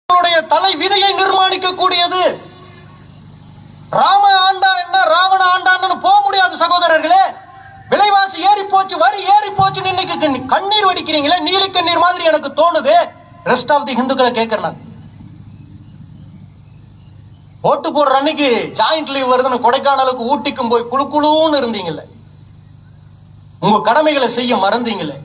தலை விதியை நிர்மாணிக்க கூடியது. ராம ஆண்டா என்ன ராவண ஆண்டான்னு போக முடியாது சகோதரர்களே. விலைவாசி ஏறி போச்சு, வரி ஏறி போச்சு, இன்னைக்கு கண்ணீர் வடிக்கிறீங்களே, நீலி கண்ணீர் மாதிரி எனக்கு தோணுது. ரெஸ்ட் ஆஃப் தி ஹிந்துக்களை கேட்கிறேன். ஓட்டு போடுற அன்னைக்கு ஜாயிண்ட் லீவ் வருதுன்னு கொடைக்கானலுக்கு ஊட்டிக்கும் போய் குழு குழுன்னு இருந்தீங்கல்ல, உங்க கடமைகளை செய்ய மறந்தீங்களே.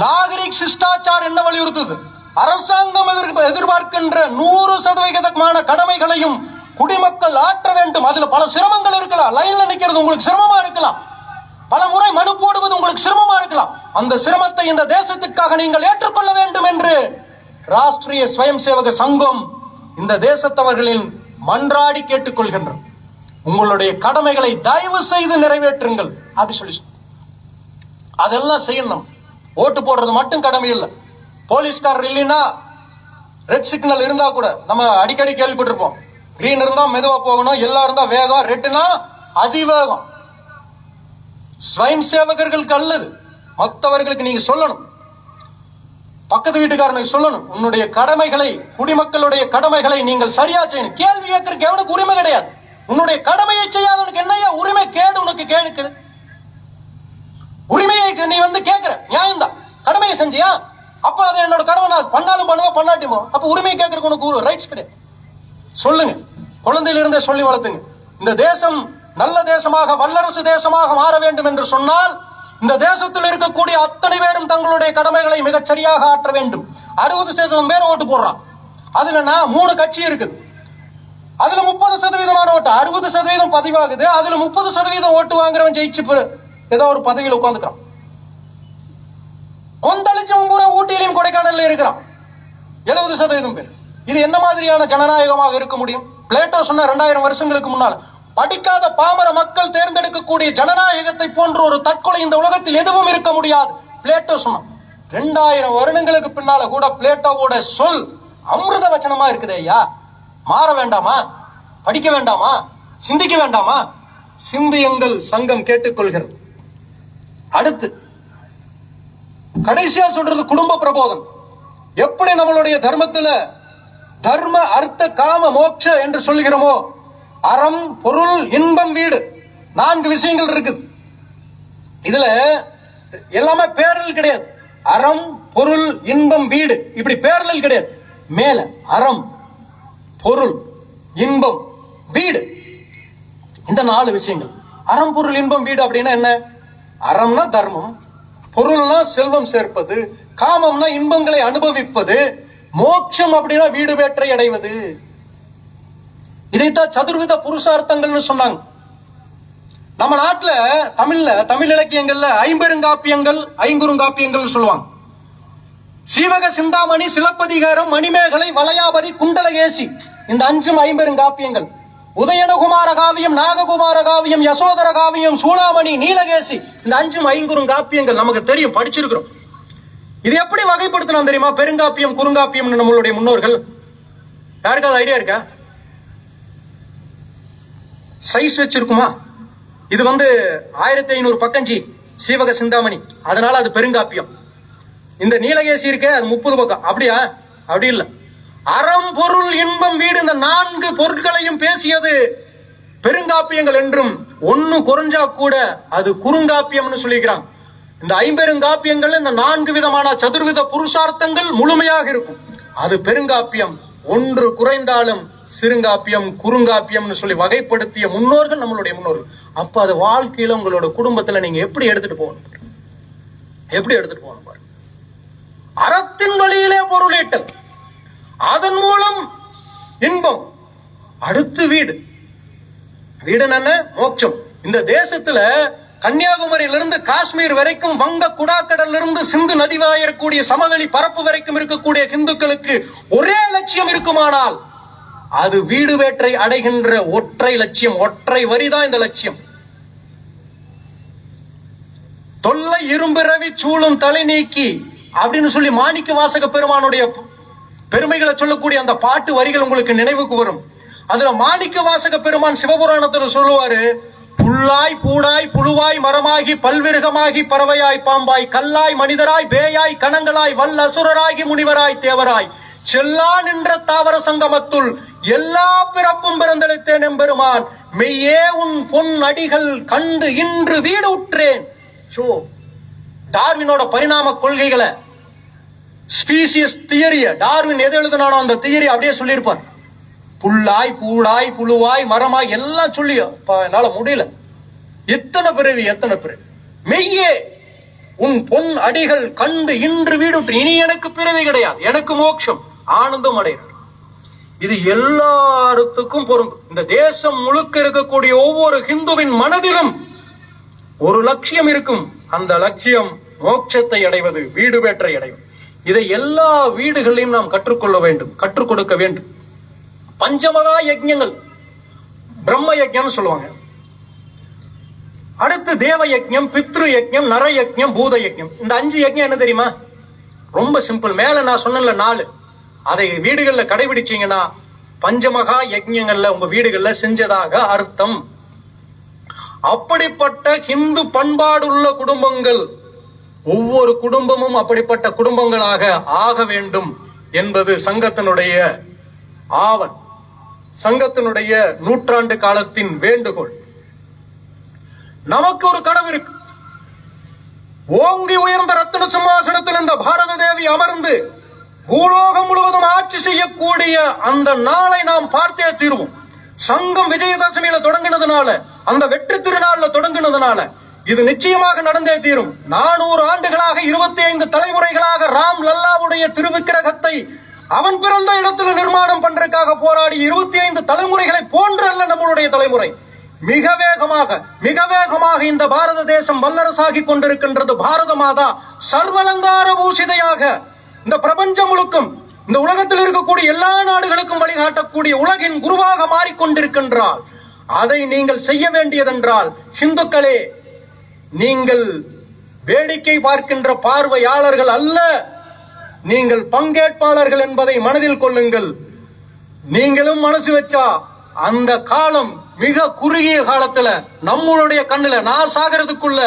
நாகரிக் சிஷ்டாச்சார் என்ன வலியுறுத்துது? அரசாங்கம் எதிர்பார்க்கின்ற 100% கடமைகளையும் குடிமக்கள் ஆற்ற வேண்டும். அதுல பல சிரமங்கள் இருக்கலாம். லைன்ல நிக்கிறது உங்களுக்கு சிரமமா இருக்கலாம், பல முறை மனு போடுவது உங்களுக்கு சிரமமா இருக்கலாம். அந்த சிரமத்தை இந்த தேசத்திற்காக நீங்கள் ஏற்றுக்கொள்ள வேண்டும் என்று ராஷ்டிரிய ஸ்வயம் சேவக சங்கம் இந்த தேசத்தவர்களின் மன்றாடி கேட்டுக்கொள்கின்றோம். உங்களுடைய கடமைகளை தயவு செய்து நிறைவேற்றுங்கள் அப்படி சொல்லி அதெல்லாம் செய்யணும். ஓட்டு போடுறது மட்டும் கடமை இல்லை. போலீஸ்காரர் இல்லைன்னா ரெட் சிக்னல் இருந்தா கூட நம்ம அடிக்கடி கேள்விப்பட்டிருப்போம். கிரீன் இருந்தா மெதுவா போகணும், எல்லோ இருந்தா வேகம், ரெட்டுனா அதிவேகம். ஸ்வயம் சேவகர்களுக்கு அல்லது மற்றவர்களுக்கு நீங்க சொல்லணும், பக்கத்து வீட்டுக்காரனுக்கு சொல்லணும், உன்னுடைய கடமைகளை, குடிமக்களுடைய கடமைகளை நீங்கள் சரியா செய்யணும். கேள்வி கேட்கறதுக்கு எவனுக்கு உரிமை கிடையாது. உன்னுடைய கடமையை செய்யாதவனுக்கு என்னையா உரிமை கேடு உனக்கு கேட்குது? உரிமையை நீ கேட்கிற நியாயம்தான். கடமையை செஞ்சியா? அப்ப அது என்னோட கடமை, நான் பண்ணாலும் பண்ணுவோம் பண்ணாட்டிமோ. அப்ப உரிமையை கேட்கறதுக்கு உனக்கு ரைட்ஸ் கிடையாது. சொல்லுங்க, குழந்தையிலிருந்தே சொல்லி வளர்த்துங்க. இந்த தேசம் நல்ல தேசமாக, வல்லரசு தேசமாக மாற வேண்டும் என்று சொன்னால் இந்த தேசத்தில் இருக்கக்கூடிய அத்தனை பேரும் தங்களுடைய கடமைகளை மிகச் சரியாக ஆற்ற வேண்டும். 60% பேர் ஓட்டு போடுறான். அதுல 3 கட்சி இருக்குது. அதுல 30% ஓட்டு, 60% பதிவாகுது. அதுல 30% ஓட்டு வாங்குறவன் ஜெயிச்சு ஏதோ ஒரு பதவியில் உட்கார்ந்துக்கிறான். கொந்தளிச்சவன் பூரா ஊட்டியிலையும் கொடைக்கானல்ல இருக்கிறான். 70% பேர். இது என்ன மாதிரியான ஜனநாயகமாக இருக்க முடியும்? பிளேட்டோ சொன்ன 2000 வருஷங்களுக்கு முன்னால் படிக்காத பாமர மக்கள் தேர்ந்தெடுக்கக்கூடிய ஜனநாயகத்தை போன்ற ஒரு தற்கொலை இந்த உலகத்தில் எதுவும் இருக்க முடியாது. பிளேட்டோ சொன்னான். 2000 வருடங்களுக்கு பின்னால கூட பிளேட்டோவோட சொல் அமிர்த வச்சனமா இருக்குது. ஐயா, மாற வேண்டாமா? படிக்க வேண்டாமா? சிந்திக்க வேண்டாமா? சிந்தியுங்கள் சங்கம் கேட்டுக்கொள்கிறது. அடுத்து கடைசியா சொல்றது குடும்ப பிரபோதம். எப்படி நம்மளுடைய தர்மத்துல தர்ம அர்த்த காம மோட்ச என்று சொல்லுகிறோமோ, அறம் பொருள் இன்பம் வீடு 4 விஷயங்கள் இருக்குது. இதுல எல்லாமே பேரல் கிடையாது. அறம் பொருள் இன்பம் வீடு இப்படி பேரல் கிடையாது. மேல அறம் பொருள் இன்பம் வீடு, இந்த 4 விஷயங்கள். அறம் பொருள் இன்பம் வீடு அப்படின்னா என்ன? அறம்னா தர்மம், பொருள்னா செல்வம் சேர்ப்பது, காமம்னா இன்பங்களை அனுபவிப்பது, மோட்சம் அப்படின்னா வீடு வேற்றை அடைவது. இதைத்தான் சதுர்வித புருஷார்த்தங்கள்னு சொன்னாங்க. நம்ம நாட்டுல தமிழ் இலக்கியங்கள்ல 5 ஐம்பெருங்காப்பியங்கள் 5 குறுங்காப்பியங்கள் சொல்லுவாங்க. சீவக சிந்தாமணி, சிலப்பதிகாரம், மணிமேகலை, வளையாபதி, குண்டலகேசி, இந்த 5 ஐம்பெருங்காப்பியங்கள். உதயனகுமார காவியம், நாககுமார காவியம், யசோதர காவியம், சூளாமணி, நீலகேசி, இந்த 5 ஐங்குறுங்காப்பியங்கள் நமக்கு தெரியும், படிச்சிருக்கிறோம். இது எப்படி வகைப்படுத்தணும் தெரியுமா? பெருங்காப்பியம் குறுங்காப்பியம் நம்மளுடைய முன்னோர்கள். யாருக்காவது ஐடியா இருக்கா? சைஸ் வச்சிருக்குமா? இது 1500 பக்கஞ்சி சீவக சிந்தாமணி, அதனால அது பெருங்காப்பியம். இந்த நீலகேசி இருக்க அது 30 பக்கம். அப்படியா? அப்படி இல்ல. அறம் பொருள் இன்பம் வீடு இந்த 4 பொருட்களையும் பேசியது பெருங்காப்பியங்கள் என்றும், 1 குறைஞ்சா கூட அது குறுங்காப்பியம்னு சொல்லிக்கிறாங்க. இந்த 5 ஐம்பெருங்காப்பியங்கள் இந்த 4 விதமான சதுர்வித புருஷார்த்தங்கள் முழுமையாக இருக்கும். அது பெருங்காப்பியம். 1 குறைந்தாலும் சிறுங்காப்பியம் குறுங்காப்பியம்னு சொல்லி வகைப்படுத்திய முன்னோர்கள் நம்மளுடைய முன்னோர்கள். அப்ப அது வாழ்க்கையில உங்களோட குடும்பத்துல நீங்க எப்படி எடுத்துட்டு போகணும்? எப்படி எடுத்துட்டு போகணும் பாருங்க. அறத்தின் வழியிலே பொருளீட்டல், அதன் மூலம் இன்பம், அடுத்து வீடு. வீடு என்ன? மோட்சம். இந்த தேசத்துல கன்னியாகுமரியிலிருந்து காஷ்மீர் வரைக்கும், வங்க குடாக்கடல்ல இருந்து சிந்து நதி வாயக்கூடிய சமவெளி பரப்பு வரைக்கும் இருக்கக்கூடிய இந்துக்களுக்கு ஒரே லட்சியம் இருக்குமானால் அது வீடு வேற்றை அடைகின்ற ஒற்றை லட்சியம், ஒற்றை வரிதான் இந்த லட்சியம். தொல்லை இரும்பிறவி சூழும் தலை நீக்கி அப்படின்னு சொல்லி மாணிக்க வாசக பெருமானுடைய பெருமைகளை சொல்லக்கூடிய அந்த பாட்டு வரிகள் உங்களுக்கு நினைவுக்கு வரும். அதுல மாணிக்க வாசக பெருமான் சிவபுராணத்துல சொல்லுவாரு, புல்லாய் பூடாய் புழுவாய் மரமாகி பல்விருகமாகி பறவையாய் பாம்பாய் கல்லாய் மனிதராய் பேயாய் கணங்களாய் வல்ல அசுரராகி முனிவராய் தேவராய் செல்லா நின்ற தாவர சங்கமத்துள் எல்லா பிறப்பும் பிறந்தளித்தேன் எம்பெருமான், மெய்யே உன் பொன் அடிகள் கண்டு இன்று வீடு உற்றேன். டார்வினோட பரிணாம கொள்கைகளை, ஸ்பீசியஸ் தியரிய, டார்வின் எது எழுதினானோ அந்த தியரி அப்படியே சொல்லியிருப்பார். புல்லாய் பூடாய் புழுவாய் மரமாய் எல்லாம் சொல்லி என்னால முடியல. எத்தனை பிறவி. மெய்யே உன் பொன் அடிகள் கண்டு இன்று வீடு, இனி எனக்கு பிறவி கிடையாது, எனக்கு மோட்சம், ஆனந்தம் அடைகிறார். இது எல்லாருக்கும் பொருந்தும். இந்த தேசம் முழுக்க இருக்கக்கூடிய ஒவ்வொரு ஹிந்துவின் மனதிலும் ஒரு லட்சியம் இருக்கும். அந்த லட்சியம் மோட்சத்தை அடைவது, வீடு பேற்றை அடைவது. இதை எல்லா வீடுகளையும் நாம் கற்றுக்கொள்ள வேண்டும், கற்றுக் கொடுக்க வேண்டும். பஞ்சமகா யஜ்ஞங்கள், பிரம்ம யஜ்ஞம் சொல்லுவாங்க. அடுத்து தேவ யஜ்ஞம், பித்ரு யஜ்ஞம், நர யஜ்ஞம், பூத யஜ்ஞம். இந்த 5 யஜ்ஞம் என்ன தெரியுமா? ரொம்ப சிம்பிள். மேல நான் சொன்ன 4 அதை வீடுகள்ல கடைபிடிச்சீங்கன்னா பஞ்சமகா யஜ்ஞங்கள்ல உங்க வீடுகள்ல செஞ்சதாக அர்த்தம். அப்படிப்பட்ட ஹிந்து பண்பாடுள்ள குடும்பங்கள், ஒவ்வொரு குடும்பமும் அப்படிப்பட்ட குடும்பங்களாக ஆக வேண்டும் என்பது சங்கத்தினுடைய ஆவல், சங்கத்தினுடைய நூற்றாண்டு காலத்தின் வேண்டுகோள். நமக்கு ஒரு கனவு இருக்கு. ஓங்கி உயர்ந்த ரத்தின சிம்மாசனத்தில் இந்த பாரத தேவி அமர்ந்து பூலோகம் முழுவதும் ஆட்சி செய்யக்கூடிய அந்த நாளை நாம் பார்த்தே தீர்வோம். சங்கம் விஜயதசமியில தொடங்கினதுனால, அந்த வெற்றி திருநாள்ல தொடங்கினதுனால இது நிச்சயமாக நடந்தே தீரும். 400 ஆண்டுகளாக 25 தலைமுறைகளாக ராம் லல்லாவுடைய திருவிக்கிரகத்தை அவன் பிறந்த இடத்துல நிர்மாணம் பண்றதுக்காக போராடி 25 தலைமுறைகளை போன்று அல்ல நம்மளுடைய தலைமுறை. மிக வேகமாக இந்த பாரத தேசம் வல்லரசாகி கொண்டிருக்கின்றது. பாரத மாதா சர்வலங்கார பூஷிதையாக இந்த பிரபஞ்சம் முழுக்கும், இந்த உலகத்தில் இருக்கக்கூடிய எல்லா நாடுகளுக்கும் வழிகாட்டக்கூடிய உலகின் குருவாக மாறிக்கொண்டிருக்கின்றார். அதை நீங்கள் செய்ய வேண்டியதென்றால், ஹிந்துக்களே, நீங்கள் வேடிக்கை பார்க்கின்ற பார்வையாளர்கள் அல்ல, நீங்கள் பங்கேற்பாளர்கள் என்பதை மனதில் கொள்ளுங்கள். நீங்களும் மனசு வச்சா அந்த காலம் மிக குறுகிய காலத்துல நம்மளுடைய கண்ணுல, நான் சாகிறதுக்குள்ள,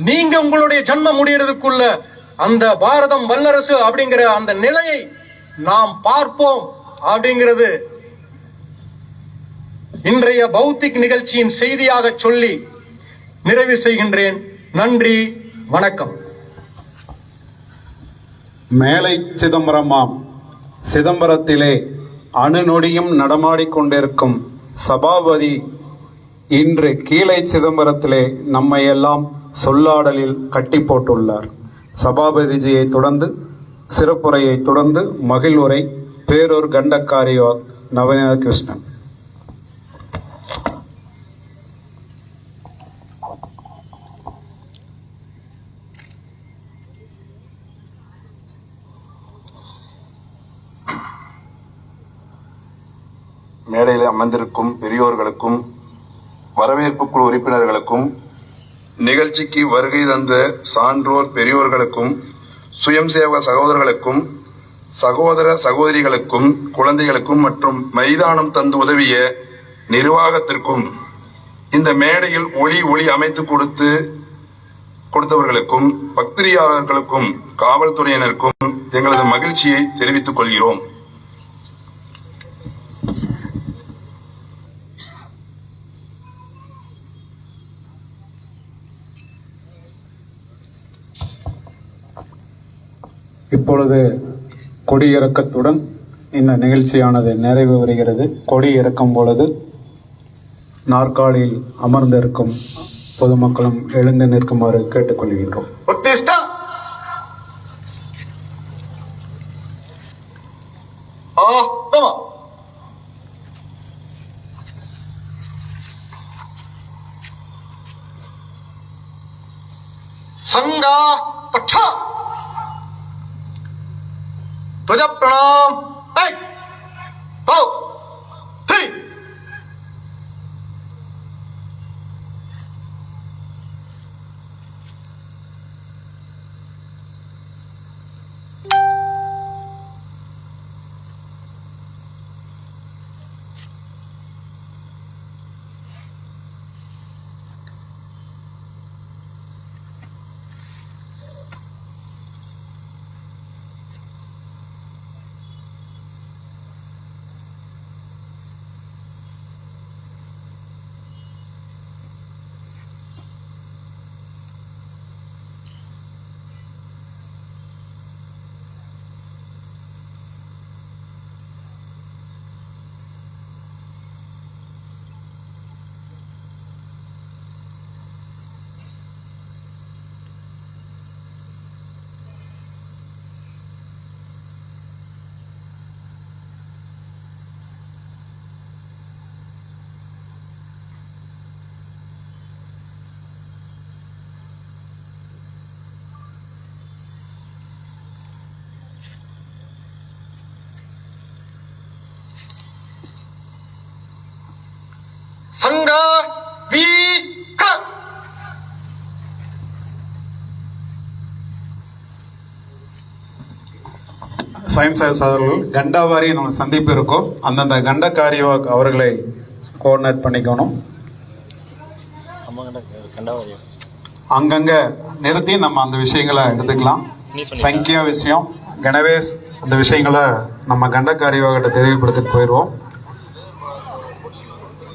நீங்க உங்களுடைய ஜன்மம் முடியறதுக்குள்ள அந்த பாரதம் வல்லரசு அப்படிங்கிற அந்த நிலையை நாம் பார்ப்போம் அப்படிங்கிறது இன்றைய பௌத்திக் நிகழ்ச்சியின் செய்தியாக சொல்லி நிறைவு செய்கின்றேன். நன்றி, வணக்கம். மேலை சிதம்பரமாம் சிதம்பரத்திலே அணுநொடியும் நடமாடிக்கொண்டிருக்கும் சபாபதி இன்று கீழை சிதம்பரத்திலே நம்மை எல்லாம் சொல்லாடலில் கட்டி போட்டுள்ளார். சபாபதிஜியை தொடர்ந்து சிறப்புரையை தொடர்ந்து மகிழ்வுரை பேரூர் கண்டக்காரியார் நவநீத கிருஷ்ணன். மேடையில் அமர்ந்திருக்கும் பெரியோர்களுக்கும் வரவேற்பு குழு உறுப்பினர்களுக்கும் நிகழ்ச்சிக்கு வருகை தந்த சான்றோர் பெரியோர்களுக்கும் சுயம் சேவக சகோதரர்களுக்கும் சகோதர சகோதரிகளுக்கும் குழந்தைகளுக்கும் மற்றும் மைதானம் தந்து உதவிய நிர்வாகத்திற்கும் இந்த மேடையில் ஒளி அமைத்து கொடுத்தவர்களுக்கும் பக்திரியாளர்களுக்கும் காவல்துறையினருக்கும் எங்களது மகிழ்ச்சியை தெரிவித்துக் கொள்கிறோம். இப்பொழுது கொடியிறக்கத்துடன் இந்த நிகழ்ச்சியானது நிறைவு வருகிறது. கொடி இறக்கும் பொழுது நாற்காலியில் அமர்ந்திருக்கும் பொதுமக்களும் எழுந்து நிற்குமாறு கேட்டுக்கொள்கின்றோம். संगा तक्षा ध्वज प्रणाम हो சங்க வி க. சுயம் சேவக் அவர்கள் கண்டாவாரி நம்ம சந்திப்பு இருக்கும். அந்தந்த கண்டக்காரி அவர்களை கோஆர்டினேட் பண்ணிக்கணும். அங்கங்க நிறுத்தி நம்ம அந்த விஷயங்களை எடுத்துக்கலாம். சங்கியா விஷயம், கணவேஷ் அந்த விஷயங்களை நம்ம கண்டக்காரியோகிட்ட தெளிவுபடுத்திட்டு போயிடுவோம்.